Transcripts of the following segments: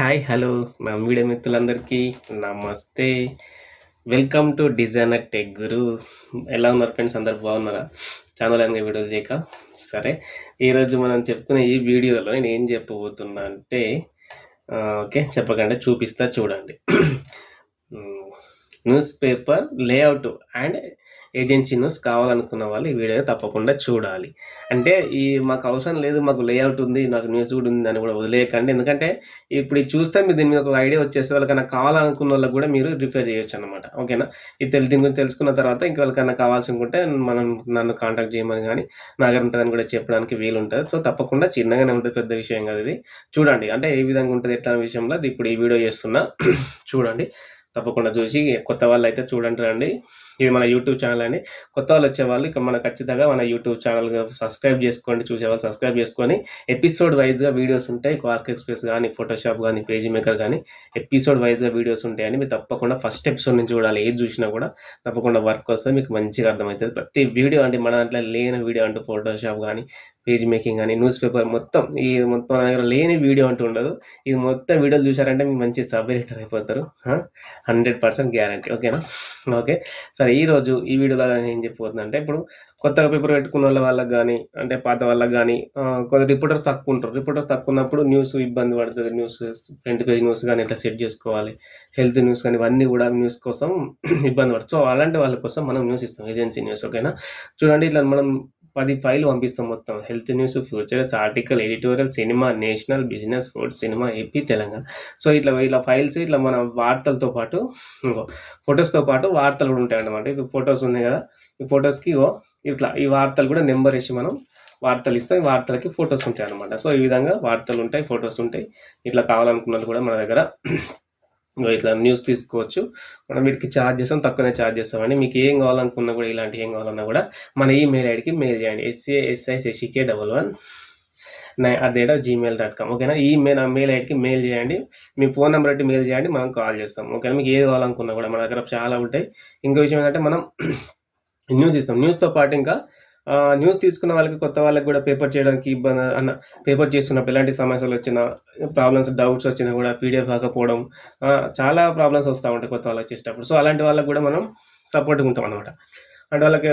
Hi hello నా media మిత్రులందరికీ నమస్తే. వెల్కమ్ టు డిజైనర్ టెక్ గురు. ఎలా ఉన్నారు ఫ్రెండ్స్? అందరు బాగున్నారా? ఛానల్ అనేది వీడియో చేయక సరే. ఈరోజు మనం చెప్పుకునే ఈ వీడియోలో నేను ఏం చెప్పబోతున్నా అంటే ఓకే చెప్పకండి, చూపిస్తా చూడండి. News paper layout and agency news కావాలనుకున్న వాళ్ళు ఈ వీడియో తప్పకుండా చూడాలి. అంటే మాకు అవసరం లేదు, మాకు లేఅవుట్ ఉంది, నాకు న్యూస్ కూడా ఉంది అని కూడా వదిలేయకండి. ఎందుకంటే ఇప్పుడు ఇది చూస్తే మీరు దీని మీద ఒక ఐడియా వచ్చేస్తే వాళ్ళకన్నా కావాలనుకున్న వాళ్ళకి కూడా మీరు రిఫర్ చేయొచ్చు అనమాట. ఓకేనా? దీని గురించి తెలుసుకున్న తర్వాత ఇంకా వాళ్ళకన్నా కావాల్సి అనుకుంటే నన్ను కాంటాక్ట్ చేయమని కానీ నా దగ్గర ఉంటుందని కూడా చెప్పడానికి వీలు ఉంటుంది. సో తప్పకుండా చిన్నగానే ఉంటుంది, పెద్ద విషయం కాదు ఇది. చూడండి అంటే ఏ విధంగా ఉంటుంది ఎట్లా విషయంలో ఇప్పుడు ఈ వీడియో చేస్తున్నా చూడండి. తప్పకుండా చూసి కొత్త వాళ్ళు అయితే చూడండి రండి. ఇది మన యూట్యూబ్ ఛానల్ అండి. కొత్త వాళ్ళు వచ్చేవాళ్ళు ఇక మన ఖచ్చితంగా మన యూట్యూబ్ ఛానల్ సబ్స్క్రైబ్ చేసుకోండి. చూసేవాళ్ళు సబ్స్క్రైబ్ చేసుకొని ఎపిసోడ్ వైజ్గా వీడియోస్ ఉంటాయి. క్వార్క్ ఎక్స్ప్రెస్ కానీ, ఫోటోషాప్ కానీ, పేజీ మేకర్ కానీ ఎపిసోడ్ వైజ్గా వీడియోస్ ఉంటాయని మీరు తప్పకుండా ఫస్ట్ ఎపిసోడ్ నుంచి చూడాలి. ఏది చూసినా కూడా తప్పకుండా వర్క్ వస్తే మీకు మంచిగా అర్థమవుతుంది. ప్రతి వీడియో అంటే మన దాంట్లో లేని వీడియో అంటూ ఫోటోషాప్ కానీ, పేజ్ మేకింగ్ కానీ, న్యూస్ పేపర్ మొత్తం మొత్తం నా దగ్గర లేని వీడియో అంటూ ఉండదు. ఇది మొత్తం వీడియోలు చూసారంటే మీకు మంచి సబ్ ఎడిటర్ అయిపోతారు. 100% గ్యారంటీ. ఓకేనా? ఓకే సరే. ఈరోజు ఈ వీడియోలో నేను ఏం చెప్పబోతున్నా అంటే ఇప్పుడు కొత్తగా పేపర్ పెట్టుకున్న వాళ్ళకి కానీ, అంటే పాత వాళ్ళకి కానీ కొంత రిపోర్టర్స్ తక్కువ ఉంటారు. రిపోర్టర్స్ తక్కువ ఉన్నప్పుడు న్యూస్ ఇబ్బంది పడుతుంది. న్యూస్ ఫ్రంట్ పేజ్ న్యూస్ కానీ ఎట్లా సెట్ చేసుకోవాలి, హెల్త్ న్యూస్ కానీ ఇవన్నీ కూడా న్యూస్ కోసం ఇబ్బంది పడుతుంది. సో అలాంటి వాళ్ళ కోసం మనం న్యూస్ ఇస్తాం, ఏజెన్సీ న్యూస్. ఓకేనా? చూడండి ఇట్లా మనం 10 ఫైల్ పంపిస్తాం మొత్తం. Health news, futures, article, editorial, cinema, national, business, sports, cinema, AP, Telangana. So ఇలా ఫైల్స్ ఇట్లా మన వార్తలతో పాటు ఫొటోస్తో పాటు వార్తలు కూడా ఉంటాయి అన్నమాట. ఇది ఫొటోస్ ఉన్నాయి కదా, ఈ ఫొటోస్కి ఇట్లా ఈ వార్తలు కూడా నెంబర్ వేసి మనం వార్తలు ఇస్తాం. ఈ వార్తలకి ఫొటోస్ ఉంటాయి అన్నమాట. సో ఈ విధంగా వార్తలు ఉంటాయి, ఫొటోస్ ఉంటాయి. ఇట్లా కావాలనుకున్నది కూడా మన దగ్గర ఇట్లా న్యూస్ తీసుకోవచ్చు. మనం వీటికి ఛార్జ్ చేస్తాం, తక్కువనే ఛార్జ్ చేస్తామండి. మీకు ఏం కావాలనుకున్నా కూడా, ఇలాంటి ఏం కావాలన్నా కూడా మన ఈమెయిల్ ఐడికి మెయిల్ చేయండి. SASIK11@gmail.com. ఓకేనా? ఈ మెయిల్ ఐడికి మెయిల్ చేయండి. మీ ఫోన్ నెంబర్ అయితే మెయిల్ చేయండి, మనం కాల్ చేస్తాం. ఓకేనా? మీకు ఏది కావాలనుకున్నా కూడా మన దగ్గర చాలా ఉంటాయి. ఇంకో విషయం ఏంటంటే మనం న్యూస్ ఇస్తాం. న్యూస్తో పాటు ఇంకా న్యూస్ తీసుకున్న వాళ్ళకి, కొత్త వాళ్ళకి కూడా పేపర్ చేయడానికి ఇబ్బంది అన్న, పేపర్ చేస్తున్నప్పుడు ఎలాంటి సమస్యలు వచ్చినా, ప్రాబ్లమ్స్, డౌట్స్ వచ్చినా కూడా పీడిఎఫ్ కాకపోవడం, చాలా ప్రాబ్లమ్స్ వస్తూ ఉంటాయి కొత్త వాళ్ళకి చేసేటప్పుడు. సో అలాంటి వాళ్ళకి కూడా మనం సపోర్ట్గా ఉంటాం అనమాట. అంటే వాళ్ళకి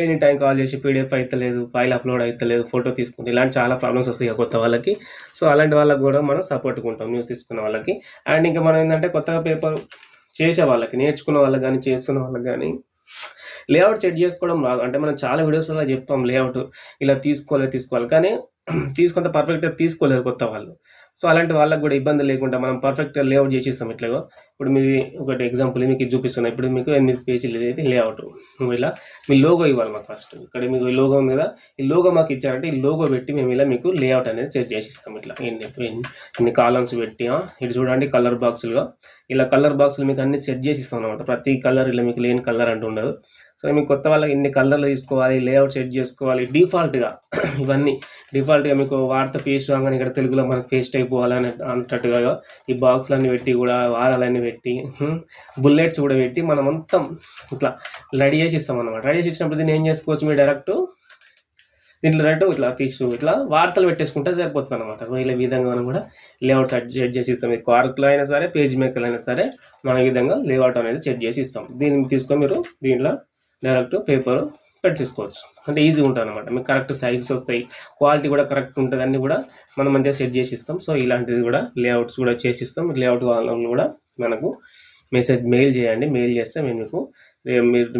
ఎనీ టైం కాల్ చేసి పీడిఎఫ్ అవుతలేదు, ఫైల్ అప్లోడ్ అవుతలేదు, ఫోటో తీసుకుంటే ఇలాంటి చాలా ప్రాబ్లమ్స్ వస్తాయి కొత్త వాళ్ళకి. సో అలాంటి వాళ్ళకి కూడా మనం సపోర్ట్గా ఉంటాం, న్యూస్ తీసుకున్న వాళ్ళకి. అండ్ ఇంకా మనం ఏంటంటే కొత్తగా పేపర్ చేసే వాళ్ళకి, నేర్చుకున్న వాళ్ళకి కానీ, చేస్తున్న వాళ్ళకి కానీ లేఅవుట్ సెట్ చేసుకోవడం రాదు. అంటే మనం చాలా వీడియోస్లో చెప్తాం లేఅవుట్ ఇలా తీసుకోవాలి కానీ తీసుకుంటే పర్ఫెక్ట్గా తీసుకోలేదు కొత్త వాళ్ళు. సో అలాంటి వాళ్ళకి కూడా ఇబ్బంది లేకుండా మనం పర్ఫెక్ట్గా లేఅవుట్ చేసిస్తాం. ఇట్లాగో ఇప్పుడు మీది ఒకటి ఎగ్జాంపుల్ మీకు చూపిస్తున్నాం. ఇప్పుడు మీకు 8 పేజీలు ఇది లేఅవుట్. ఇలా మీ లోగో ఇవ్వాలి మాకు ఫస్ట్. ఇక్కడ మీకు ఈ లోగో ఉంది కదా, ఈ లోగో మాకు ఇచ్చారంటే ఈ లోగో పెట్టి మేము ఇలా మీకు లేఅవుట్ అనేది సెట్ చేసిస్తాం. ఇట్లా ఇన్ని కాలమ్స్ పెట్టి ఇటు చూడండి కలర్ బాక్సులుగా, ఇలా కలర్ బాక్సులు మీకు అన్ని సెట్ చేసి ఇస్తాం అనమాట. ప్రతి కలర్ ఇలా మీకు లేని కలర్ అంటూ ఉండదు. సో మీకు కొత్త వాళ్ళకి ఇన్ని కలర్లు తీసుకోవాలి, లేఅవుట్ సెట్ చేసుకోవాలి. డిఫాల్ట్గా ఇవన్నీ డిఫాల్ట్గా మీకు వార్త పేస్ట్ రాగానే ఇక్కడ తెలుగులో మనకు పేస్ట్ అయిపోవాలని అన్నట్టుగా ఈ బాక్స్లన్నీ పెట్టి కూడా వారాలన్నీ పెట్టి బుల్లెట్స్ కూడా పెట్టి మనం మొత్తం ఇట్లా రెడీ చేసి ఇస్తాం అనమాట. రెడీ చేసి ఇచ్చినప్పుడు దీన్ని ఏం చేసుకోవచ్చు, మీరు దీంట్లో ఇట్లా ఇట్లా వార్తలు పెట్టేసుకుంటే సరిపోతుంది అనమాట. ఇలా విధంగా మనం కూడా లేఅవుట్ సెట్ చేసి ఇస్తాం. మీకు క్వార్క్లో అయినా సరే, పేజ్ మేకర్లో అయినా సరే మన విధంగా లేఅవుట్ అనేది సెట్ చేసి ఇస్తాం. దీన్ని తీసుకొని మీరు దీంట్లో డైరెక్ట్ పేపర్ పెట్టేసుకోవచ్చు. అంటే ఈజీగా ఉంటుంది అనమాట. మీకు కరెక్ట్ సైజెస్ వస్తాయి, క్వాలిటీ కూడా కరెక్ట్ ఉంటుంది, అన్నీ కూడా మనం మంచిగా సెట్ చేసి ఇస్తాం. సో ఇలాంటిది కూడా లేఅవుట్స్ కూడా చేసి ఇస్తాం. లేఅవుట్ వాళ్ళని కూడా మనకు మెయిల్ చేయండి. మెయిల్ చేస్తే మీరు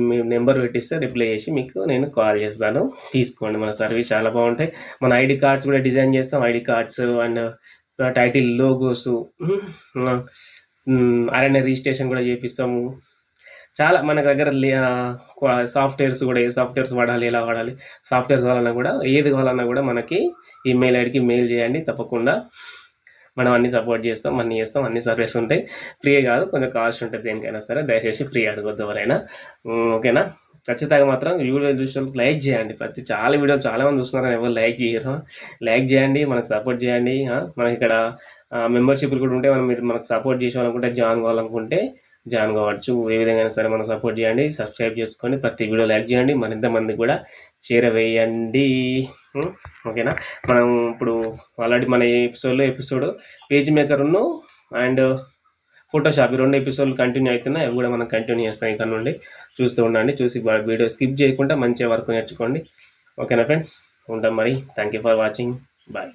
మీ నెంబర్ పెట్టిస్తే రిప్లై చేసి మీకు నేను కాల్ చేస్తాను. తీసుకోండి, మన సర్వీస్ చాలా బాగుంటాయి. మన ఐడి కార్డ్స్ కూడా డిజైన్ చేస్తాం. ID cards and title, logos, RNA registration కూడా చేపిస్తాము. చాలా మన దగ్గర సాఫ్ట్వేర్స్ కూడా, ఏ సాఫ్ట్వేర్స్ వాడాలి, ఎలా వాడాలి, సాఫ్ట్వేర్స్ వాళ్ళన్నా కూడా ఏది కావాలన్నా కూడా మనకి ఈ మెయిల్ ఐడికి మెయిల్ చేయండి. తప్పకుండా మనం అన్ని సపోర్ట్ చేస్తాం, అన్ని చేస్తాం. అన్ని సర్వీస్ ఉంటాయి. ఫ్రీ కాదు, కొంచెం కాస్ట్ ఉంటుంది దేనికైనా సరే. దయచేసి ఫ్రీ అడగొద్దు ఎవరైనా. ఓకేనా? ఖచ్చితంగా మాత్రం వీడియో చూసినప్పుడు లైక్ చేయండి. చాలా వీడియోలు చాలామంది చూస్తున్నారు, ఎవరు లైక్ చేయరు. లైక్ చేయండి, మనకు సపోర్ట్ చేయండి. మనకి ఇక్కడ మెంబర్షిప్లు కూడా ఉంటే మీరు మనకు సపోర్ట్ చేసేవాలనుకుంటే, జాయిన్ కావాలనుకుంటే జాయిన్ కావచ్చు. ఏ విధంగా సరే మనం సపోర్ట్ చేయండి, సబ్స్క్రైబ్ చేసుకొని ప్రతి వీడియో లైక్ చేయండి, మరింత మంది కూడా చేరవేయండి. ఓకేనా. మనం ఇప్పుడు ఆల్రెడీ మన ఎపిసోడ్ పేజ్ మేకర్ను అండ్ ఫోటోషాప్ ఈ 2 ఎపిసోడ్లు కంటిన్యూ అవుతున్నాయి. అవి కూడా మనం కంటిన్యూ చేస్తాం. ఇక్కడ నుండి చూస్తూ ఉండండి, చూసి వీడియో స్కిప్ చేయకుండా మంచిగా వర్క్ నేర్చుకోండి. ఓకేనా ఫ్రెండ్స్, ఉంటాం మరి. Thank you for watching. Bye.